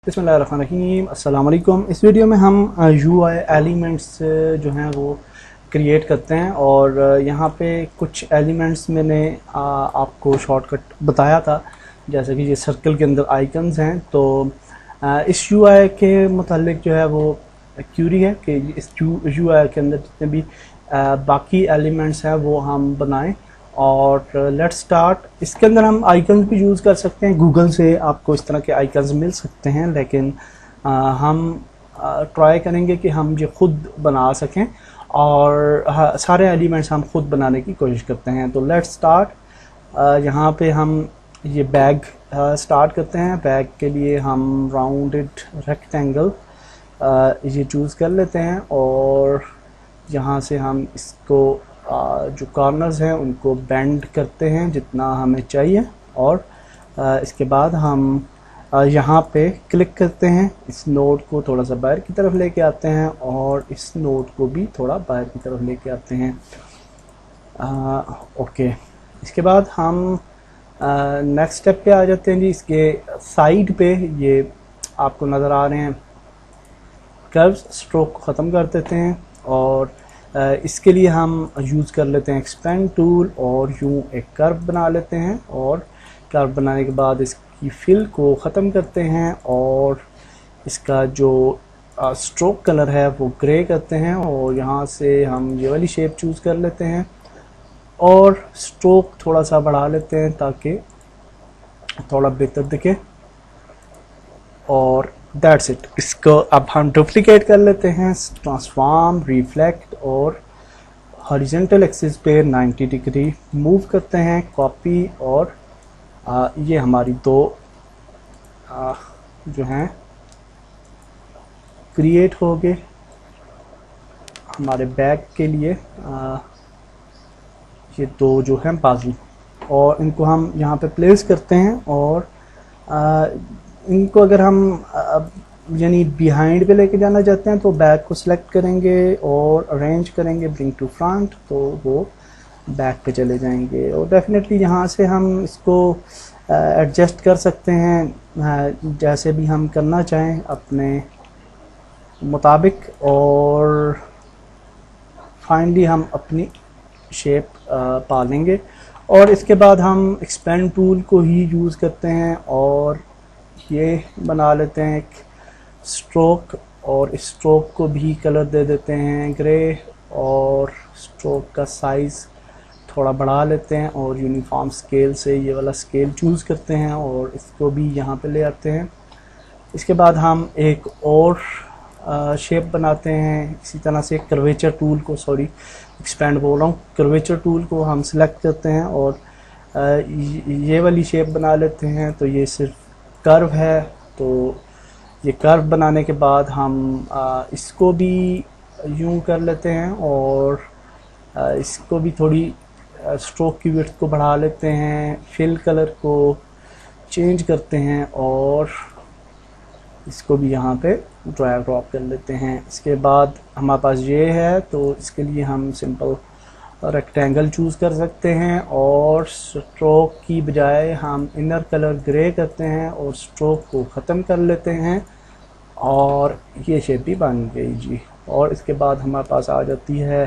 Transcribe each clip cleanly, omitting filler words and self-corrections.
बिस्मिल्लाहिर्रहमानिर्रहीम अस्सलाम वालेकुम। इस वीडियो में हम UI एलिमेंट्स जो हैं वो क्रिएट करते हैं और यहाँ पे कुछ एलिमेंट्स मैंने आपको शॉर्टकट बताया था, जैसे कि ये सर्कल के अंदर आइकन्स हैं। तो इस UI के मुतालिक जो है वो क्यूरी है कि इस UI के अंदर जितने भी बाकी एलिमेंट्स हैं वो हम बनाएं। और लेट्स स्टार्ट। इसके अंदर हम आइकन्स भी यूज़ कर सकते हैं, गूगल से आपको इस तरह के आइकन्स मिल सकते हैं, लेकिन हम ट्राई करेंगे कि हम ये खुद बना सकें और सारे एलिमेंट्स हम खुद बनाने की कोशिश करते हैं। तो लेट्स स्टार्ट। यहाँ पे हम ये बैग स्टार्ट करते हैं। बैग के लिए हम राउंडेड रेक्टेंगल ये चूज़ कर लेते हैं और यहाँ से हम इसको जो कॉर्नर्स हैं उनको बेंड करते हैं जितना हमें चाहिए और इसके बाद हम यहाँ पे क्लिक करते हैं। इस नोड को थोड़ा सा बाहर की तरफ लेके आते हैं और इस नोड को भी थोड़ा बाहर की तरफ लेके आते हैं। ओके, इसके बाद हम नेक्स्ट स्टेप पे आ जाते हैं जी। इसके साइड पे ये आपको नज़र आ रहे हैं कर्व्स, स्ट्रोक को ख़त्म कर देते हैं और इसके लिए हम यूज़ कर लेते हैं एक्सपेंड टूल और यूँ एक कर्व बना लेते हैं और कर्व बनाने के बाद इसकी फिल को ख़त्म करते हैं और इसका जो स्ट्रोक कलर है वो ग्रे करते हैं और यहाँ से हम ये वाली शेप चूज़ कर लेते हैं और स्ट्रोक थोड़ा सा बढ़ा लेते हैं ताकि थोड़ा बेहतर दिखे और दैट्स इट। इसको अब हम डुप्लीकेट कर लेते हैं, ट्रांसफॉर्म, रिफ्लेक्ट और हॉरिजॉन्टल एक्सिस पे 90 डिग्री मूव करते हैं, कॉपी और ये हमारी दो जो हैं क्रिएट हो गए हमारे बैग के लिए। ये दो जो हैं बाजू और इनको हम यहाँ पे प्लेस करते हैं और इनको अगर हम यानी बिहाइंड पे लेके जाना चाहते हैं तो बैक को सिलेक्ट करेंगे और अरेंज करेंगे ब्रिंग टू फ्रंट, तो वो बैक पे चले जाएंगे। और डेफिनेटली यहाँ से हम इसको एडजस्ट कर सकते हैं जैसे भी हम करना चाहें अपने मुताबिक और फाइनली हम अपनी शेप पा लेंगे। और इसके बाद हम एक्सपेंड टूल को ही यूज़ करते हैं और ये बना लेते हैं एक स्ट्रोक और इस स्ट्रोक को भी कलर दे देते हैं ग्रे और स्ट्रोक का साइज़ थोड़ा बढ़ा लेते हैं और यूनिफॉर्म स्केल से ये वाला स्केल चूज़ करते हैं और इसको भी यहाँ पे ले आते हैं। इसके बाद हम एक और शेप बनाते हैं इसी तरह से। कर्वेचर टूल को, सॉरी एक्सपेंड बोल रहा हूँ, कर्वेचर टूल को हम सिलेक्ट करते हैं और ये वाली शेप बना लेते हैं। तो ये सिर्फ कर्व है, तो ये कर्व बनाने के बाद हम इसको भी यूं कर लेते हैं और इसको भी थोड़ी स्ट्रोक की विड्थ को बढ़ा लेते हैं, फिल कलर को चेंज करते हैं और इसको भी यहाँ पे ड्रैग ड्रॉप कर लेते हैं। इसके बाद हमारे पास ये है, तो इसके लिए हम सिंपल रेक्टेंगल चूज़ कर सकते हैं और स्ट्रोक की बजाय हम इनर कलर ग्रे करते हैं और स्ट्रोक को ख़त्म कर लेते हैं और ये शेप भी बन गई जी। और इसके बाद हमारे पास आ जाती है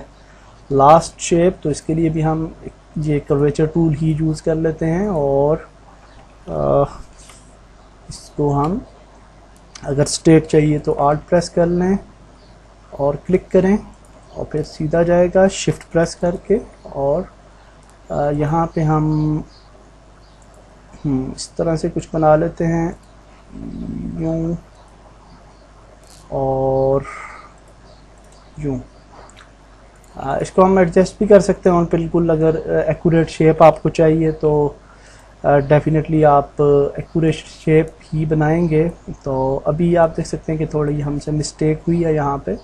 लास्ट शेप, तो इसके लिए भी हम ये कर्वेचर टूल ही यूज़ कर लेते हैं और इसको हम अगर स्ट्रेट चाहिए तो आल्ट प्रेस कर लें और क्लिक करें और फिर सीधा जाएगा, शिफ्ट प्रेस करके और यहाँ पे हम इस तरह से कुछ बना लेते हैं यूं और यूं। इसको हम एडजस्ट भी कर सकते हैं और बिल्कुल अगर एक्यूरेट शेप आपको चाहिए तो डेफिनेटली आप एक्यूरेट शेप ही बनाएंगे। तो अभी आप देख सकते हैं कि थोड़ी हमसे मिस्टेक हुई है यहाँ पे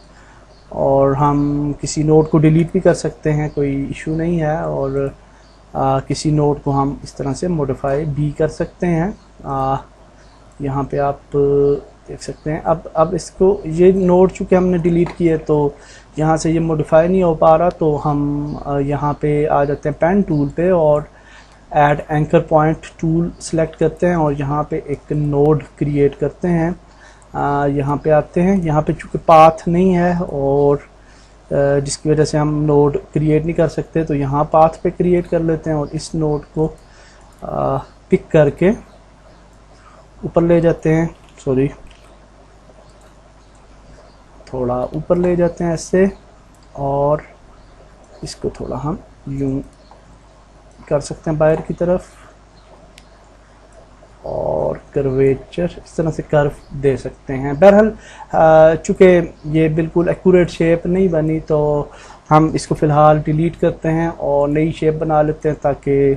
और हम किसी नोट को डिलीट भी कर सकते हैं, कोई इशू नहीं है। और किसी नोट को हम इस तरह से मॉडिफाई भी कर सकते हैं। यहाँ पे आप देख सकते हैं। अब इसको ये नोट चूँकि हमने डिलीट किए तो यहाँ से ये मॉडिफाई नहीं हो पा रहा, तो हम यहाँ पे आ जाते हैं पेन टूल पे और add anchor point tool select करते हैं और यहाँ पे एक नोड क्रिएट करते हैं यहाँ पे आते हैं। यहाँ पे चूँकि पाथ नहीं है और जिसकी वजह से हम नोड क्रिएट नहीं कर सकते, तो यहाँ पाथ पे क्रिएट कर लेते हैं और इस नोड को पिक करके ऊपर ले जाते हैं, सॉरी थोड़ा ऊपर ले जाते हैं ऐसे, और इसको थोड़ा हम यूं कर सकते हैं बाहर की तरफ, और कर्वेचर इस तरह से कर्व दे सकते हैं। बहरहाल चूँकि ये बिल्कुल एक्यूरेट शेप नहीं बनी, तो हम इसको फ़िलहाल डिलीट करते हैं और नई शेप बना लेते हैं ताकि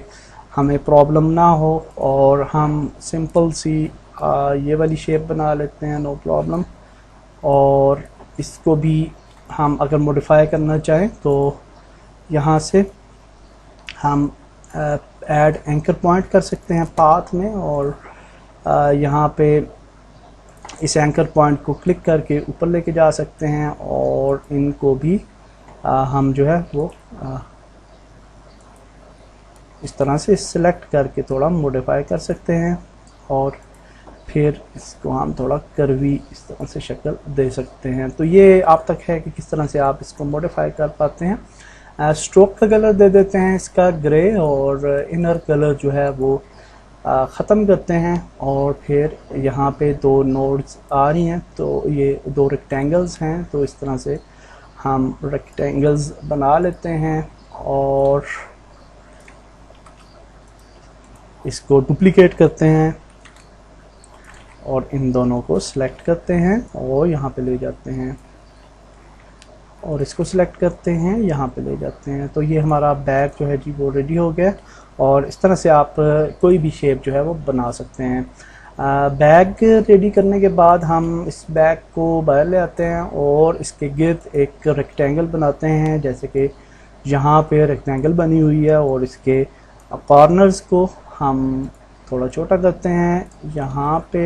हमें प्रॉब्लम ना हो, और हम सिंपल सी ये वाली शेप बना लेते हैं, नो प्रॉब्लम। और इसको भी हम अगर मॉडिफाई करना चाहें तो यहाँ से हम ऐड एंकर पॉइंट कर सकते हैं पाथ में, और यहाँ पे इस एंकर पॉइंट को क्लिक करके ऊपर लेके जा सकते हैं, और इनको भी हम जो है वो इस तरह से सिलेक्ट करके थोड़ा मॉडिफाई कर सकते हैं, और फिर इसको हम थोड़ा कर्वी इस तरह से शक्ल दे सकते हैं। तो ये आप तक है कि किस तरह से आप इसको मॉडिफाई कर पाते हैं। स्ट्रोक का कलर दे देते हैं इसका ग्रे, और इनर कलर जो है वो ख़त्म करते हैं। और फिर यहाँ पे दो नोड्स आ रही हैं, तो ये दो रेक्टेंगल्स हैं, तो इस तरह से हम रेक्टेंगल्स बना लेते हैं और इसको डुप्लीकेट करते हैं, और इन दोनों को सिलेक्ट करते हैं और यहाँ पे ले जाते हैं, और इसको सिलेक्ट करते हैं, यहाँ पे ले जाते हैं। तो ये हमारा बैग जो है जी वो रेडी हो गया, और इस तरह से आप कोई भी शेप जो है वो बना सकते हैं। बैग रेडी करने के बाद हम इस बैग को बाहर ले आते हैं और इसके गिर्द एक रेक्टेंगल बनाते हैं, जैसे कि यहाँ पे रेक्टेंगल बनी हुई है, और इसके कॉर्नर्स को हम थोड़ा छोटा करते हैं, यहाँ पे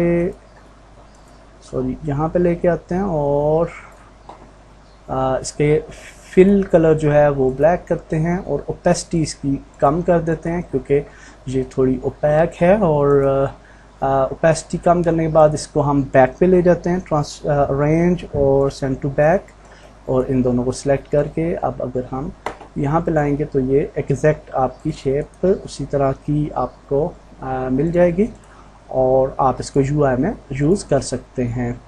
यहाँ पे लेके आते हैं, और इसके फिल कलर जो है वो ब्लैक करते हैं, और ओपेसिटी इसकी कम कर देते हैं क्योंकि ये थोड़ी ओपैक है। और ओपेसिटी कम करने के बाद इसको हम बैक पे ले जाते हैं, रेंज और सेंड टू बैक, और इन दोनों को सिलेक्ट करके अब अगर हम यहाँ पे लाएंगे तो ये एग्जैक्ट आपकी शेप उसी तरह की आपको मिल जाएगी, और आप इसको UI में यूज़ कर सकते हैं।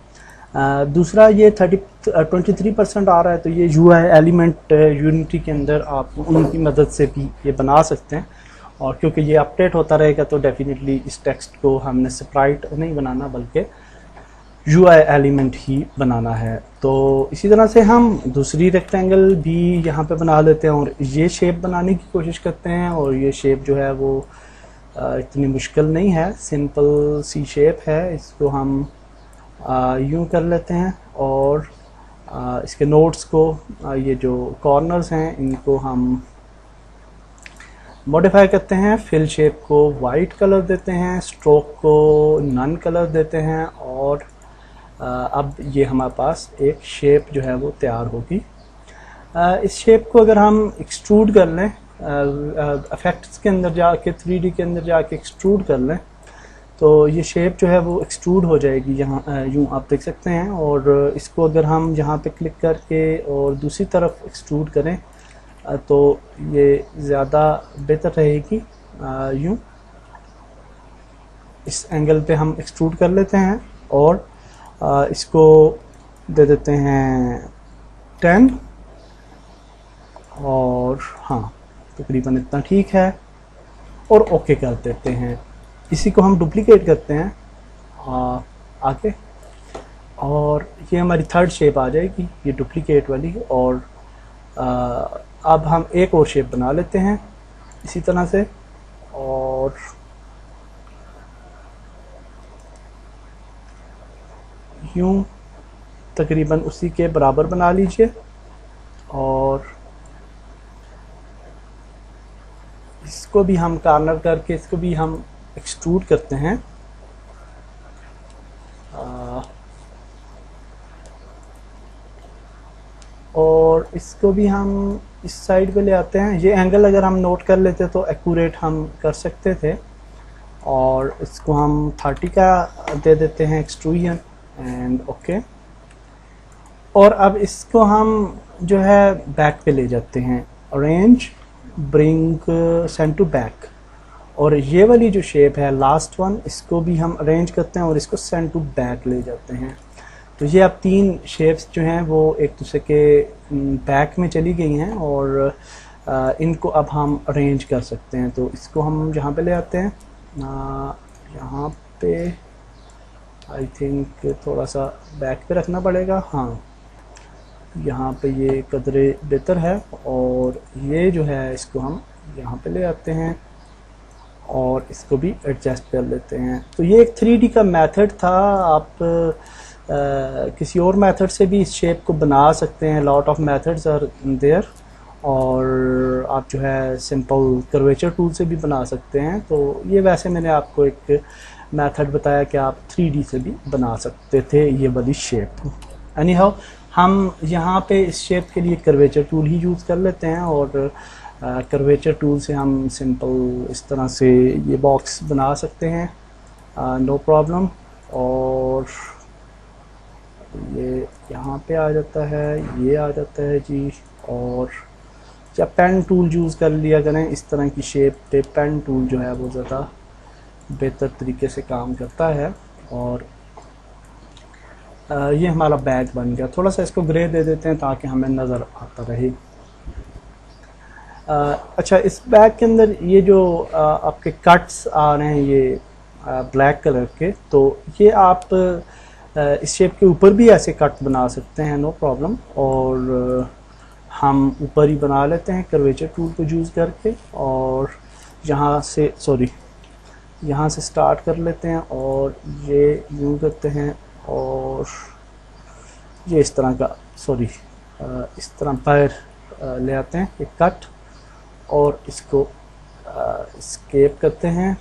दूसरा ये 23% आ रहा है, तो ये UI एलिमेंट यूनिटी के अंदर आप उनकी मदद से भी ये बना सकते हैं, और क्योंकि ये अपडेट होता रहेगा तो डेफिनेटली इस टेक्स्ट को हमने सेपरेट नहीं बनाना बल्कि UI एलिमेंट ही बनाना है। तो इसी तरह से हम दूसरी रेक्टेंगल भी यहाँ पे बना लेते हैं और ये शेप बनाने की कोशिश करते हैं, और ये शेप जो है वो इतनी मुश्किल नहीं है, सिंपल सी शेप है। इसको हम यूं कर लेते हैं, और इसके नोट्स को ये जो कॉर्नर्स हैं इनको हम मॉडिफाई करते हैं, फिल शेप को वाइट कलर देते हैं, स्ट्रोक को नन कलर देते हैं, और अब ये हमारे पास एक शेप जो है वो तैयार होगी। इस शेप को अगर हम एक्सट्रूड कर लें, इफेक्ट्स के अंदर जाके 3D के अंदर जाके एक्सट्रूड कर लें, तो ये शेप जो है वो एक्सट्रूड हो जाएगी, यहाँ यूँ आप देख सकते हैं। और इसको अगर हम यहाँ पे क्लिक करके और दूसरी तरफ एक्सट्रूड करें तो ये ज़्यादा बेहतर रहेगी। यूँ इस एंगल पे हम एक्सट्रूड कर लेते हैं, और इसको दे देते हैं 10, और हाँ तकरीबन इतना ठीक है, और ओके कर देते हैं। इसी को हम डुप्लीकेट करते हैं आगे, और ये हमारी थर्ड शेप आ जाएगी, ये डुप्लीकेट वाली। और अब हम एक और शेप बना लेते हैं इसी तरह से, और यूँ तकरीबन उसी के बराबर बना लीजिए, और इसको भी हम कॉर्नर करके इसको भी हम एक्सट्रूड करते हैं। और इसको भी हम इस साइड पे ले आते हैं। ये एंगल अगर हम नोट कर लेते तो एक्यूरेट हम कर सकते थे, और इसको हम 30 का दे देते हैं एक्सट्रूजन, एंड ओके। और अब इसको हम जो है बैक पे ले जाते हैं, arrange bring send to back. और ये वाली जो शेप है लास्ट वन, इसको भी हम अरेंज करते हैं और इसको सेंड टू बैक ले जाते हैं। तो ये अब 3 शेप्स जो हैं वो एक दूसरे के बैक में चली गई हैं और इनको अब हम अरेंज कर सकते हैं। तो इसको हम जहाँ पे ले आते हैं, यहाँ पे आई थिंक थोड़ा सा बैक पे रखना पड़ेगा, हाँ यहाँ पे ये कदरे बेहतर है। और ये जो है इसको हम यहाँ पे ले आते हैं और इसको भी एडजस्ट कर लेते हैं। तो ये एक 3D का मेथड था। आप किसी और मेथड से भी इस शेप को बना सकते हैं, lot of methods are there. और आप जो है सिंपल कर्वेचर टूल से भी बना सकते हैं। तो ये वैसे मैंने आपको एक मेथड बताया कि आप 3D से भी बना सकते थे ये वाली शेप। एनी हाउ हम यहाँ पे इस शेप के लिए कर्वेचर टूल ही यूज़ कर लेते हैं और कर्वेचर टूल से हम सिंपल इस तरह से ये बॉक्स बना सकते हैं, नो प्रॉब्लम। और ये यहाँ पे आ जाता है, ये आ जाता है जी। और जब पेन टूल यूज़ कर लिया करें इस तरह की शेप पे, पेन टूल जो है वो ज़्यादा बेहतर तरीके से काम करता है। और ये हमारा बैग बन गया। थोड़ा सा इसको ग्रे दे देते हैं ताकि हमें नज़र आता रहे। अच्छा, इस बैग के अंदर ये जो आपके कट्स आ रहे हैं ये ब्लैक कलर के, तो ये आप इस शेप के ऊपर भी ऐसे कट बना सकते हैं, नो प्रॉब्लम। और हम ऊपर ही बना लेते हैं कर्वेचर टूल को यूज़ करके। और यहाँ से स्टार्ट कर लेते हैं और ये यूँ करते हैं और ये इस तरह का इस तरह पैर ले आते हैं एक कट और इसको स्केप करते हैं।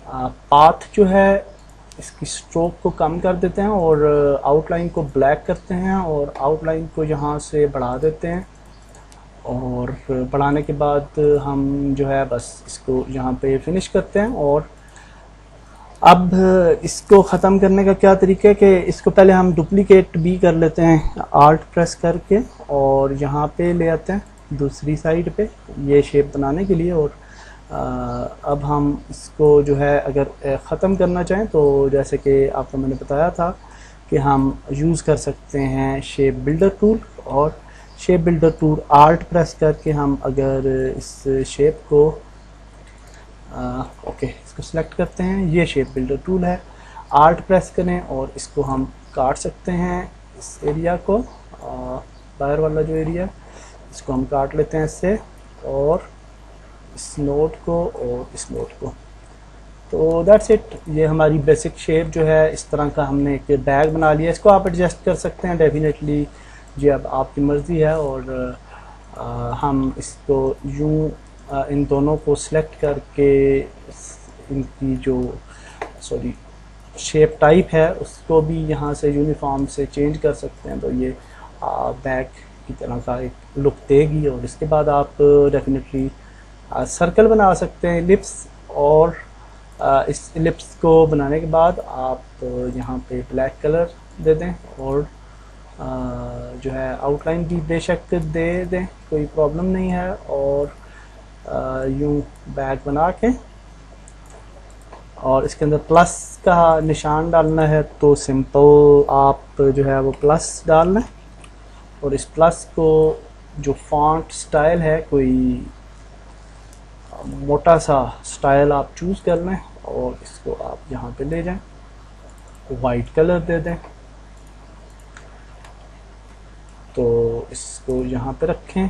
पाथ जो है इसकी स्ट्रोक को कम कर देते हैं और आउटलाइन को ब्लैक करते हैं और आउटलाइन को यहाँ से बढ़ा देते हैं। और बढ़ाने के बाद हम जो है बस इसको यहाँ पे फिनिश करते हैं। और अब इसको ख़त्म करने का क्या तरीका है कि इसको पहले हम डुप्लीकेट भी कर लेते हैं आल्ट प्रेस करके और यहाँ पे ले आते हैं दूसरी साइड पे ये शेप बनाने के लिए। और अब हम इसको जो है अगर ख़त्म करना चाहें तो जैसे कि आपको मैंने बताया था कि हम यूज़ कर सकते हैं शेप बिल्डर टूल। और shape builder tool alt press करके हम अगर इस शेप को इसको सिलेक्ट करते हैं, ये शेप बिल्डर टूल है, आल्ट प्रेस करें और इसको हम काट सकते हैं इस एरिया को, बाहर वाला जो एरिया इसको हम काट लेते हैं इससे, और इस नोट को और इस नोट को। तो दैट्स इट, ये हमारी बेसिक शेप जो है इस तरह का हमने एक बैग बना लिया। इसको आप एडजस्ट कर सकते हैं डेफिनेटली जी, अब आपकी मर्ज़ी है। और हम इसको यूँ इन दोनों को सिलेक्ट करके इनकी जो शेप टाइप है उसको भी यहाँ से यूनिफॉर्म से चेंज कर सकते हैं। तो ये बैग की तरह का एक लुक देगी। और इसके बाद आप डेफिनेटली सर्कल बना सकते हैं लिप्स। और इस लिप्स को बनाने के बाद आप यहाँ पे ब्लैक कलर दे दें और जो है आउटलाइन भी बेशक दे दें, कोई प्रॉब्लम नहीं है। और यूँ बैग बना के और इसके अंदर प्लस का निशान डालना है तो सिंपल आप जो है वो प्लस डाल लें। और इस प्लस को जो फॉन्ट स्टाइल है कोई मोटा सा स्टाइल आप चूज़ कर लें और इसको आप यहाँ पे ले जाएं, वाइट कलर दे दें। तो इसको यहाँ पे रखें।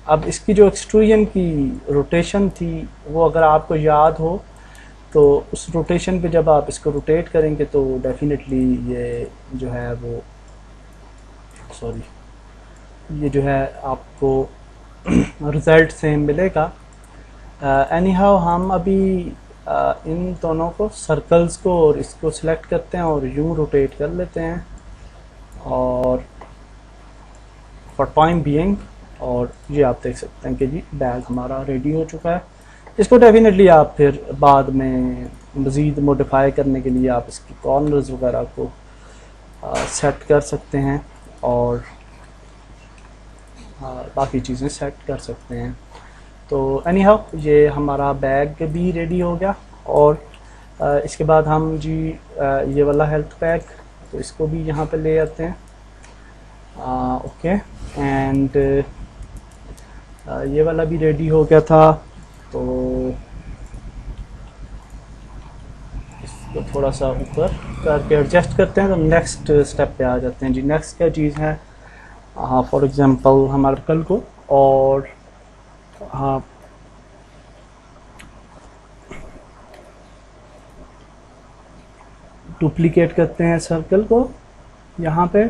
अब इसकी जो एक्सट्रूजन की रोटेशन थी वो अगर आपको याद हो तो उस रोटेशन पे जब आप इसको रोटेट करेंगे तो डेफिनेटली ये जो है वो ये जो है आपको रिज़ल्ट सेम मिलेगा। एनी हाउ हम अभी इन दोनों को सर्कल्स को और इसको सिलेक्ट करते हैं और यूँ रोटेट कर लेते हैं और फॉर टाइम बीइंग। और ये आप देख सकते हैं कि जी बैग हमारा रेडी हो चुका है। इसको डेफिनेटली आप फिर बाद में मज़ीद मॉडिफाई करने के लिए आप इसकी कॉर्नर्स वगैरह को सेट कर सकते हैं और बाकी चीज़ें सेट कर सकते हैं। तो एनी हाउ ये हमारा बैग भी रेडी हो गया। और इसके बाद हम जी ये वाला हेल्थ पैक, तो इसको भी यहाँ पे ले आते हैं। ओके, एंड ये वाला भी रेडी हो गया था, तो इसको थोड़ा सा ऊपर करके एडजस्ट करते हैं। तो नेक्स्ट स्टेप पे आ जाते हैं जी। नेक्स्ट क्या चीज़ है, फॉर एग्जांपल हमारे कल को, और हाँ डुप्लीकेट करते हैं सर्कल को यहाँ पे,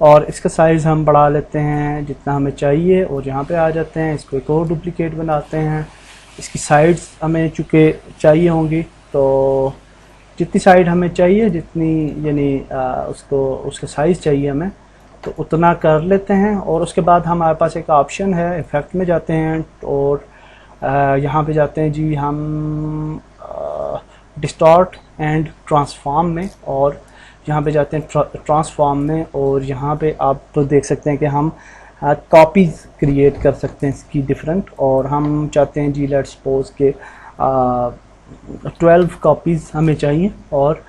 और इसका साइज़ हम बढ़ा लेते हैं जितना हमें चाहिए, और यहाँ पे आ जाते हैं। इसको एक और डुप्लीकेट बनाते हैं। इसकी साइड्स हमें चूँकि चाहिए होंगी, तो जितनी साइड हमें चाहिए, जितनी यानी उसका साइज़ चाहिए हमें, तो उतना कर लेते हैं। और उसके बाद हमारे पास एक ऑप्शन है, इफ़ेक्ट में जाते हैं और यहाँ पे जाते हैं जी हम डिस्टॉर्ट एंड ट्रांसफॉर्म में, और यहाँ पे जाते हैं ट्रांसफॉर्म में, और यहाँ पे आप तो देख सकते हैं कि हम कॉपीज़ क्रिएट कर सकते हैं इसकी डिफरेंट। और हम चाहते हैं जी लेट्स सपोज के 12 कॉपीज़ हमें चाहिए, और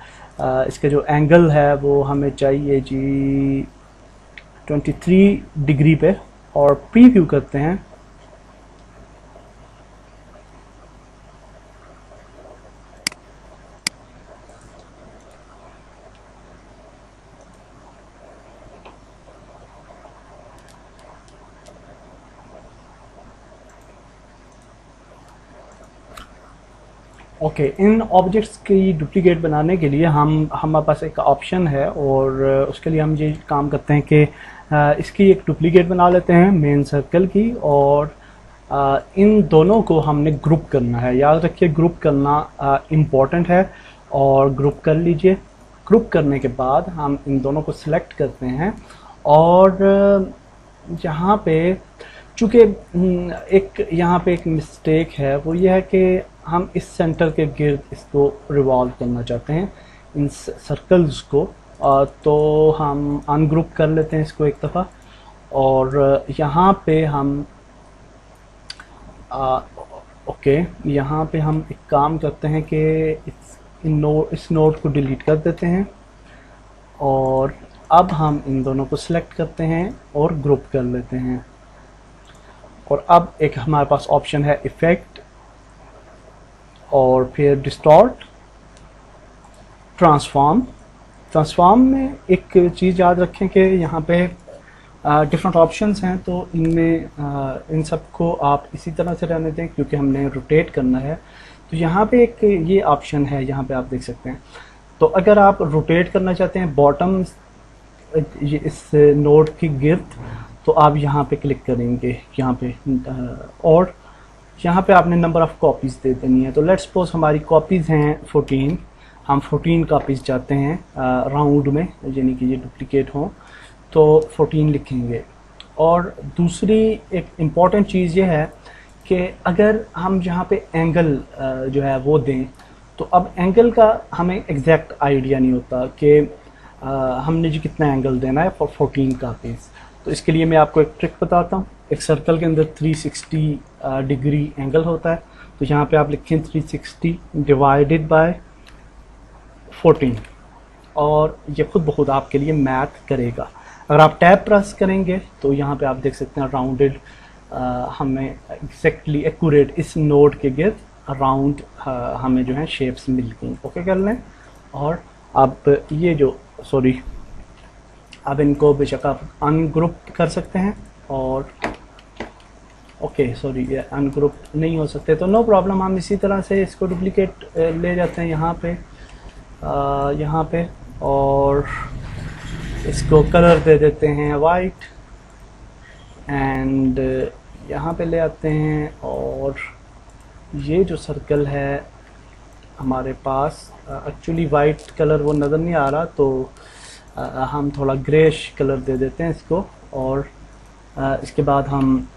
इसका जो एंगल है वो हमें चाहिए जी 23 डिग्री पे, और प्रीव्यू करते हैं। ओके, इन ऑब्जेक्ट्स की डुप्लीकेट बनाने के लिए हमारे पास एक ऑप्शन है, और उसके लिए हम ये काम करते हैं कि इसकी एक डुप्लीकेट बना लेते हैं मेन सर्कल की, और इन दोनों को हमने ग्रुप करना है। याद रखिए ग्रुप करना इम्पॉर्टेंट है, और ग्रुप कर लीजिए। ग्रुप करने के बाद हम इन दोनों को सिलेक्ट करते हैं, और यहाँ पे चूँकि यहाँ पे एक मिस्टेक है, वो ये है कि हम इस सेंटर के गिर्द इसको रिवॉल्व करना चाहते हैं, इन सर्कल्स को। तो हम अनग्रुप कर लेते हैं इसको एक दफ़ा, और यहाँ पे हम ओके, यहाँ पे हम एक काम करते हैं कि इस नोड को डिलीट कर देते हैं, और अब हम इन दोनों को सिलेक्ट करते हैं और ग्रुप कर लेते हैं। और अब एक हमारे पास ऑप्शन है इफ़ेक्ट, और फिर डिस्टॉर्ट, ट्रांसफॉर्म में एक चीज़ याद रखें कि यहाँ पे डिफरेंट ऑप्शंस हैं, तो इनमें इन सब को आप इसी तरह से रहने दें क्योंकि हमने रोटेट करना है। तो यहाँ पे एक ये ऑप्शन है, यहाँ पे आप देख सकते हैं। तो अगर आप रोटेट करना चाहते हैं बॉटम इस नोड की गिर्द, तो आप यहाँ पे क्लिक करेंगे यहाँ पे, और यहाँ पे आपने नंबर ऑफ़ कॉपीज़ दे देनी है। तो लेट्स सपोज हमारी कॉपीज़ हैं 14, हम 14 कॉपीज़ चाहते हैं राउंड में, यानी कि ये डुप्लीकेट हों, तो 14 लिखेंगे। और दूसरी एक इम्पॉर्टेंट चीज़ ये है कि अगर हम यहाँ पे एंगल जो है वो दें, तो अब एंगल का हमें एग्जैक्ट आइडिया नहीं होता कि हमने जी कितना एंगल देना है फॉर 14 कॉपीज़। तो इसके लिए मैं आपको एक ट्रिक बताता हूँ। एक सर्कल के अंदर 360 डिग्री एंगल होता है, तो यहाँ पे आप लिखें 360 डिवाइडेड बाय 14, और ये खुद ब खुद आपके लिए मैथ करेगा। अगर आप टैब प्रेस करेंगे तो यहाँ पे आप देख सकते हैं राउंडेड, हमें एग्जैक्टली एक्यूरेट इस नोड के गिर्द राउंड हमें जो है शेप्स मिल गई। ओके कर लें, और अब ये जो अब इनको बेशक आप अनग्रुप कर सकते हैं, और ये अनग्रुप नहीं हो सकते तो नो प्रॉब्लम, हम इसी तरह से इसको डुप्लीकेट ले जाते हैं यहाँ पे, और इसको कलर दे देते हैं वाइट, एंड यहाँ पे ले आते हैं। और ये जो सर्कल है हमारे पास, एक्चुअली वाइट कलर वो नज़र नहीं आ रहा, तो हम थोड़ा ग्रेश कलर दे देते हैं इसको। और इसके बाद हम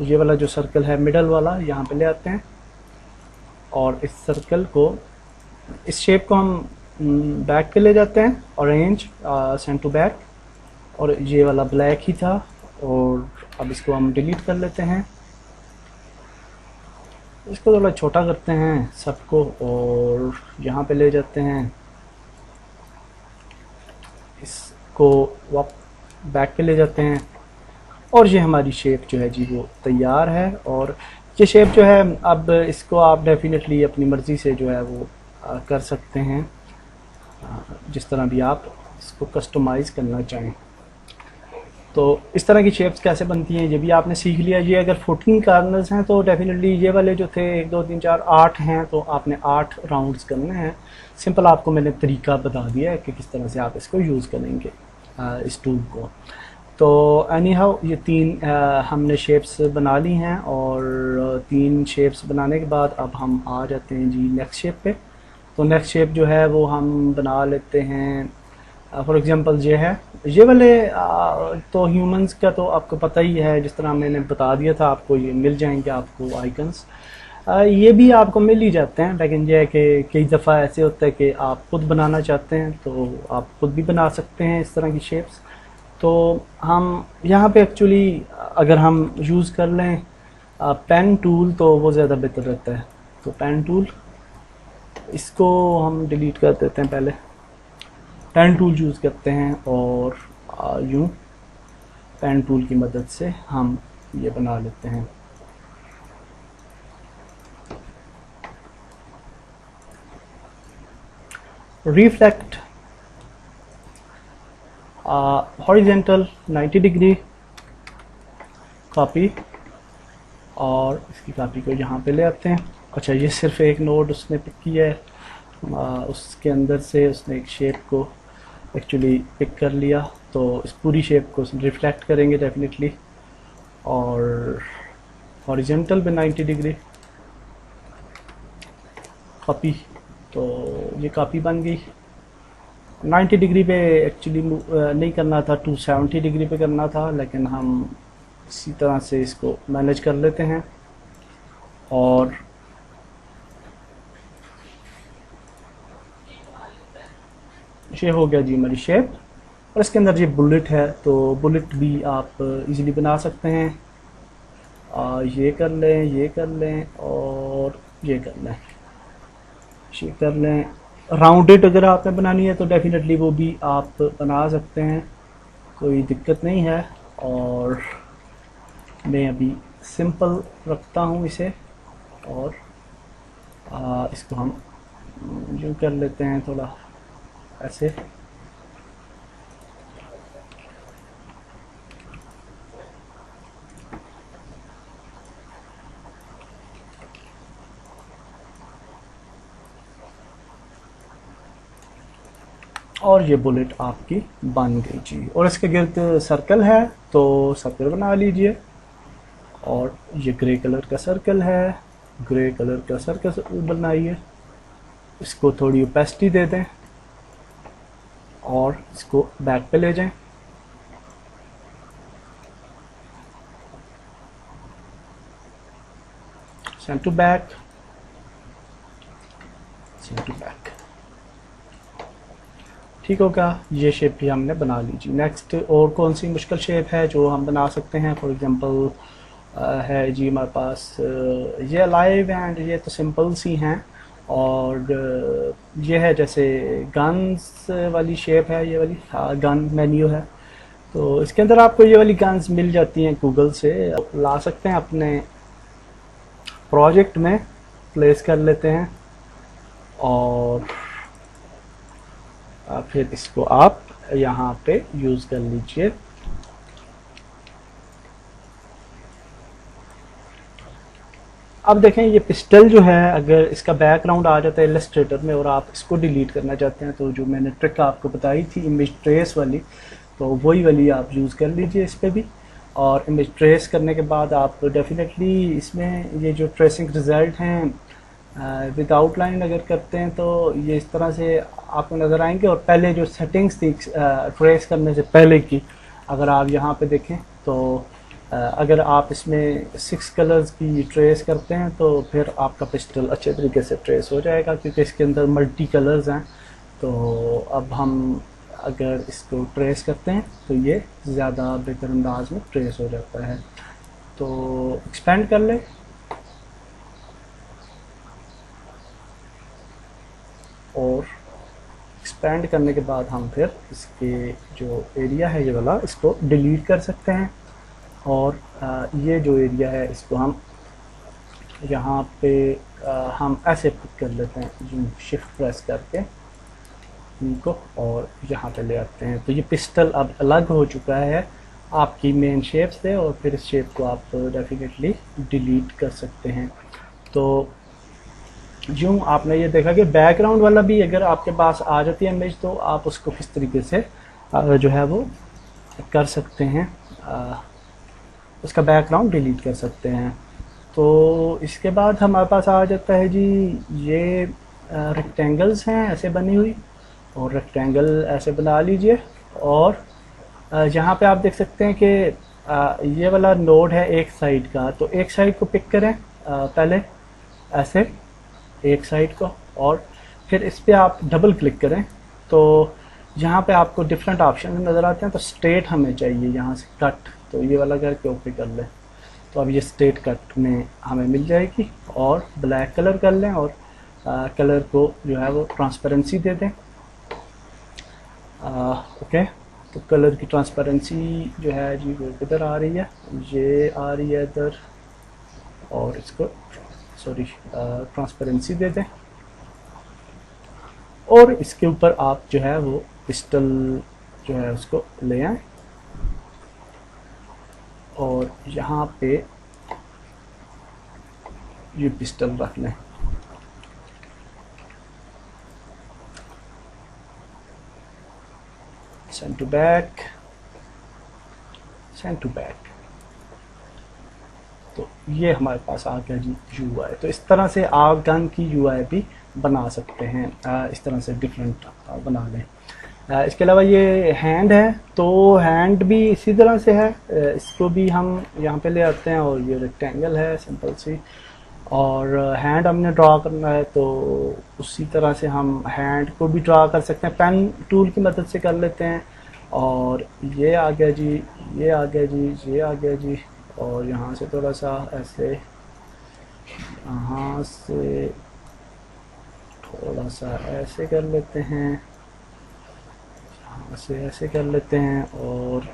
ये वाला जो सर्कल है मिडल वाला यहाँ पे ले आते हैं, और इस सर्कल को, इस शेप को हम बैक पे ले जाते हैं, ऑरेंज सेंड टू बैक, और ये वाला ब्लैक ही था। और अब इसको हम डिलीट कर लेते हैं, इसको थोड़ा छोटा करते हैं सबको, और यहाँ पे ले जाते हैं, इसको वाप बैक पे ले जाते हैं, और ये हमारी शेप जो है जी वो तैयार है। और ये शेप जो है, अब इसको आप डेफिनेटली अपनी मर्ज़ी से जो है वो कर सकते हैं, जिस तरह भी आप इसको कस्टमाइज़ करना चाहें। तो इस तरह की शेप्स कैसे बनती हैं ये भी आपने सीख लिया। ये अगर 14 कार्नर्स हैं तो डेफिनेटली ये वाले जो थे 1 2 3 4 8 हैं, तो आपने 8 राउंड्स करने हैं। सिंपल आपको मैंने तरीका बता दिया है कि किस तरह से आप इसको यूज़ करेंगे इस टूल को। तो एनी हाउ ये 3 हमने शेप्स बना ली हैं, और 3 शेप्स बनाने के बाद अब हम आ जाते हैं जी नेक्स्ट शेप पे। तो नेक्स्ट शेप जो है वो हम बना लेते हैं, फॉर एग्जांपल ये है, ये वाले तो ह्यूमंस का तो आपको पता ही है, जिस तरह मैंने बता दिया था आपको ये मिल जाएंगे आपको आइकन्स। ये भी आपको मिल ही जाते हैं, लेकिन यह है कि कई दफ़ा ऐसे होता है कि आप खुद बनाना चाहते हैं तो आप खुद भी बना सकते हैं इस तरह की शेप्स। तो हम यहाँ पे एक्चुअली अगर हम यूज़ कर लें पेन टूल तो वो ज़्यादा बेहतर रहता है। तो पेन टूल, इसको हम डिलीट कर देते हैं, पहले पेन टूल यूज़ करते हैं, और यूँ पेन टूल की मदद से हम ये बना लेते हैं। रिफ्लेक्ट हॉरिजेंटल 90 डिग्री कॉपी, और इसकी कॉपी को यहाँ पे ले आते हैं। अच्छा, ये सिर्फ एक नोड उसने पिक किया है, उसके अंदर से उसने एक शेप को एक्चुअली पिक कर लिया, तो इस पूरी शेप को रिफ्लेक्ट करेंगे डेफिनेटली, और हॉरिजेंटल पे 90 डिग्री कॉपी, तो ये कॉपी बन गई। 90 डिग्री पे एक्चुअली नहीं करना था, 270 डिग्री पे करना था, लेकिन हम इसी तरह से इसको मैनेज कर लेते हैं। और ये हो गया जी हमारी शेप, और इसके अंदर ये बुलेट है, तो बुलेट भी आप इजीली बना सकते हैं। ये कर लें, ये कर लें, और ये कर लें, ये कर लें। राउंडेड अगर आपने बनानी है तो डेफिनेटली वो भी आप बना सकते हैं, कोई दिक्कत नहीं है। और मैं अभी सिंपल रखता हूँ इसे, और इसको हम यूँ कर लेते हैं थोड़ा ऐसे। और ये बुलेट आपकी बन गई जी। और इसके गिर्द सर्कल है तो सर्कल बना लीजिए, और ये ग्रे कलर का सर्कल है, ग्रे कलर का सर्कल बनाइए। इसको थोड़ी ओपेसिटी दे दें, और इसको बैक पे ले जाएं। Send to back, send to back, ठीक होगा। ये शेप भी हमने बना लीजिए। नेक्स्ट और कौन सी मुश्किल शेप है जो हम बना सकते हैं? फॉर एग्जांपल है जी हमारे पास ये अलाइव एंड ये तो सिंपल सी हैं, और ये है जैसे गन्स वाली शेप है, ये वाली गन मेन्यू है, तो इसके अंदर आपको ये वाली गन्स मिल जाती हैं गूगल से, ला सकते हैं अपने प्रोजेक्ट में प्लेस कर लेते हैं, और फिर इसको आप यहाँ पे यूज़ कर लीजिए। अब देखें ये पिस्टल जो है, अगर इसका बैकग्राउंड आ जाता है इलस्ट्रेटर में और आप इसको डिलीट करना चाहते हैं, तो जो मैंने ट्रिक आपको बताई थी इमेज ट्रेस वाली, तो वही वाली आप यूज़ कर लीजिए इस पर भी। और इमेज ट्रेस करने के बाद आप डेफिनेटली इसमें ये जो ट्रेसिंग रिज़ल्ट हैं विद आउटलाइन अगर करते हैं तो ये इस तरह से आपको नज़र आएंगे। और पहले जो सेटिंग्स थी ट्रेस करने से पहले की, अगर आप यहाँ पे देखें तो अगर आप इसमें 6 कलर्स की ट्रेस करते हैं तो फिर आपका पिस्टल अच्छे तरीके से ट्रेस हो जाएगा, क्योंकि इसके अंदर मल्टी कलर्स हैं। तो अब हम अगर इसको ट्रेस करते हैं तो ये ज़्यादा बेहतर अंदाज में ट्रेस हो जाता है। तो एक्सपेंड कर ले और एक्सपेंड करने के बाद हम फिर इसके जो एरिया है ये वाला इसको डिलीट कर सकते हैं। और ये जो एरिया है इसको हम यहाँ पे हम ऐसे पिक कर लेते हैं, शिफ्ट प्रेस करके इनको और यहाँ पे ले आते हैं। तो ये पिस्टल अब अलग हो चुका है आपकी मेन शेप से, और फिर इस शेप को आप डेफिनेटली डिलीट कर सकते हैं। तो यूँ आपने ये देखा कि बैकग्राउंड वाला भी अगर आपके पास आ जाती है इमेज तो आप उसको किस तरीके से जो है वो कर सकते हैं, उसका बैकग्राउंड डिलीट कर सकते हैं। तो इसके बाद हमारे पास आ जाता है जी ये रेक्टेंगल्स हैं ऐसे बनी हुई, और रेक्टेंगल ऐसे बना लीजिए। और यहाँ पे आप देख सकते हैं कि ये वाला नोड है एक साइड का, तो एक साइड को पिक करें पहले ऐसे एक साइड को, और फिर इस पर आप डबल क्लिक करें तो यहाँ पे आपको डिफरेंट ऑप्शन नज़र आते हैं। तो स्ट्रेट हमें चाहिए यहाँ से कट, तो ये वाला करके ओके कर लें। तो अब ये स्ट्रेट कट में हमें मिल जाएगी, और ब्लैक कलर कर लें और कलर को जो है वो ट्रांसपेरेंसी दे दें। ओके, तो कलर की ट्रांसपेरेंसी जो है जी वो किधर आ रही है, ये आ रही है इधर, और इसको सॉरी ट्रांसपेरेंसी दे दें। और इसके ऊपर आप जो है वो पिस्टल जो है उसको ले आएं और यहाँ पे ये पिस्टल रख लें। Send to back, send to back. तो ये हमारे पास आ गया जी यूआई। तो इस तरह से आप गन की यूआई भी बना सकते हैं, इस तरह से डिफरेंट बना लें। इसके अलावा ये हैंड है, तो हैंड भी इसी तरह से है, इसको भी हम यहाँ पे ले आते हैं, और ये रेक्टेंगल है सिंपल सी, और हैंड हमने ड्रा करना है तो उसी तरह से हम हैंड को भी ड्रा कर सकते हैं, पेन टूल की मदद से कर लेते हैं। और ये आ गया जी, ये आ गया जी, ये आ गया जी, और यहाँ से थोड़ा सा ऐसे, यहाँ से थोड़ा सा ऐसे कर लेते हैं, यहाँ से ऐसे कर लेते हैं, और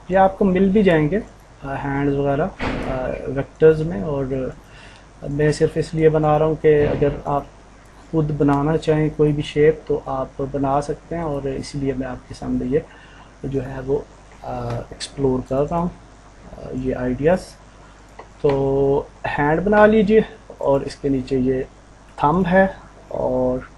ये आपको मिल भी जाएंगे हैंड्स वगैरह वेक्टर्स में। और मैं सिर्फ इसलिए बना रहा हूँ कि अगर आप खुद बनाना चाहें कोई भी शेप तो आप बना सकते हैं, और इसीलिए मैं आपके सामने ये जो है वो एक्सप्लोर कर रहा हूँ ये आइडियाज़। तो हैंड बना लीजिए, और इसके नीचे ये थंब है, और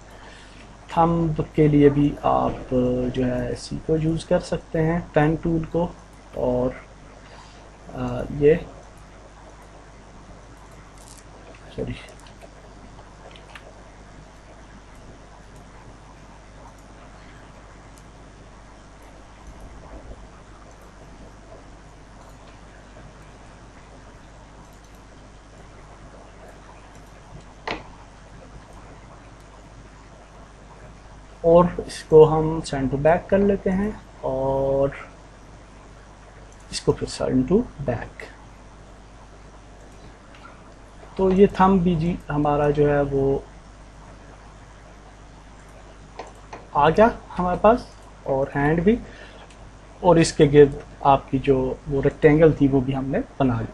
थंब के लिए भी आप जो है इसी को यूज़ कर सकते हैं, पेन टूल को। और ये सॉरी और इसको हम सेंड टू बैक कर लेते हैं, और इसको फिर सेंड टू बैक। तो ये थंब भी जी हमारा जो है वो आ गया हमारे पास, और हैंड भी, और इसके गिर्द आपकी जो वो रेक्टेंगल थी वो भी हमने बना ली।